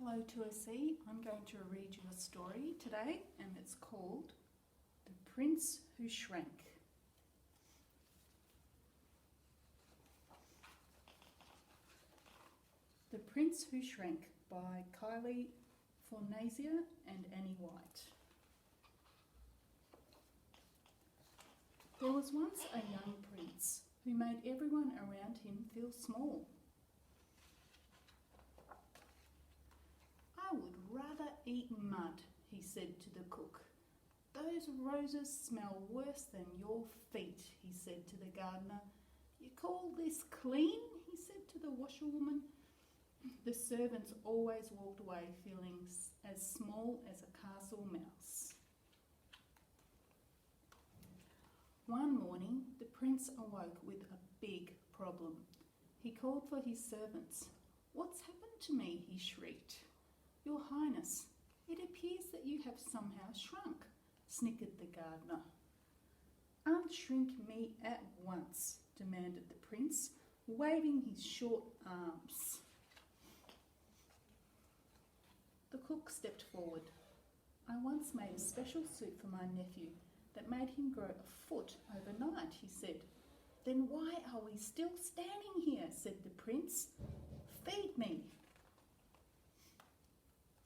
Hello to a sea. I'm going to read you a story today, and it's called The Prince Who Shrank. The Prince Who Shrank by Kylie Fornazier and Annie White. There was once a young prince who made everyone around him feel small. "I would rather eat mud," he said to the cook. "Those roses smell worse than your feet," he said to the gardener. "You call this clean?" he said to the washerwoman. The servants always walked away feeling as small as a castle mouse. One morning, the prince awoke with a big problem. He called for his servants. "What's happened to me?" he shrieked. "Your Highness, it appears that you have somehow shrunk," snickered the gardener. "Unshrink me at once," demanded the prince, waving his short arms. The cook stepped forward. "I once made a special soup for my nephew that made him grow a foot overnight," he said. "Then why are we still standing here?" said the prince. "Feed me."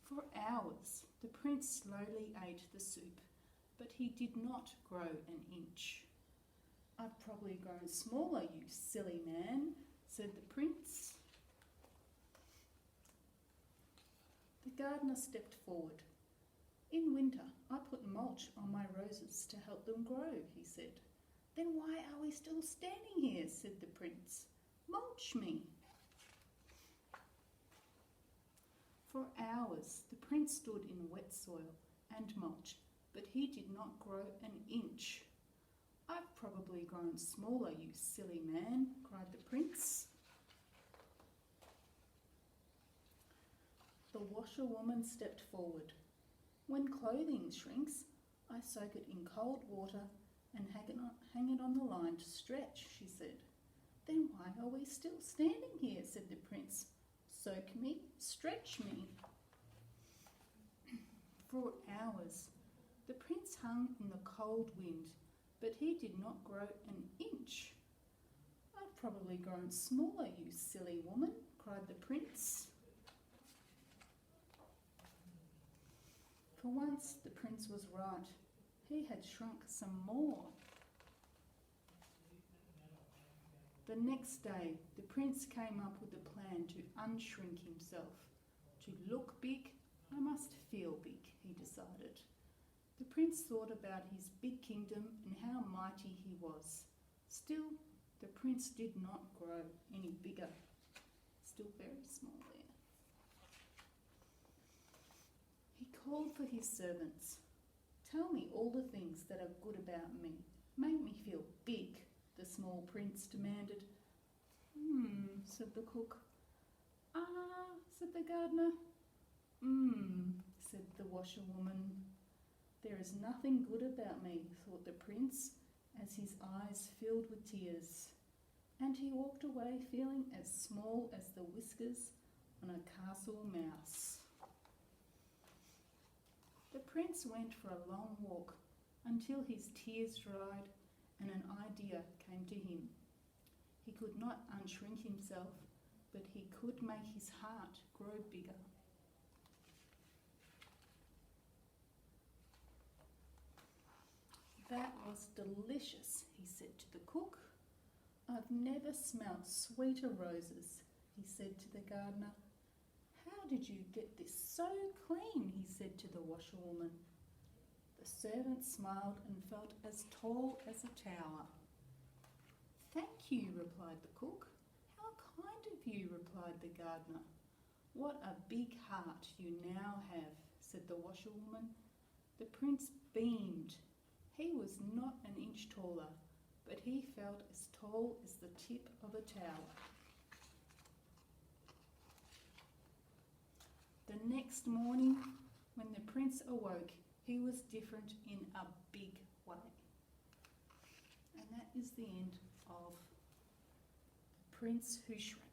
For hours, the prince slowly ate the soup, but he did not grow an inch. "I've probably grown smaller, you silly man," said the prince. The gardener stepped forward. "In winter, I put mulch on my roses to help them grow," he said. "Then why are we still standing here?" said the prince. "Mulch me." For hours, the prince stood in wet soil and mulch, but he did not grow an inch. "I've probably grown smaller, you silly man," cried the prince. The washerwoman stepped forward. "When clothing shrinks, I soak it in cold water and hang it on the line to stretch," she said. "Then why are we still standing here?" said the prince. "Soak me, stretch me." For hours, the prince hung in the cold wind, but he did not grow an inch. "I've probably grown smaller, you silly woman," cried the prince. For once, the prince was right. He had shrunk some more. The next day, the prince came up with a plan to unshrink himself. To look big, I must feel big, he decided. The prince thought about his big kingdom and how mighty he was. Still, the prince did not grow any bigger. Still very small there. He called for his servants. "Tell me all the things that are good about me. Make me feel big," the small prince demanded. Said the cook. Said the gardener. Said the washerwoman. "There is nothing good about me," thought the prince, as his eyes filled with tears. And he walked away feeling as small as the whiskers on a castle mouse. The prince went for a long walk until his tears dried and an idea came to him. He could not unshrink himself, but he could make his heart grow bigger. "That was delicious," he said to the cook. "I've never smelt sweeter roses," he said to the gardener. "How did you get this so clean?" he said to the washerwoman. The servant smiled and felt as tall as a tower. "Thank you," replied the cook. "How kind of you," replied the gardener. "What a big heart you now have," said the washerwoman. The prince beamed. He was not an inch taller, but he felt as tall as the tip of a tower. The next morning, when the prince awoke, he was different in a big way. And that is the end of The Prince Who Shrank.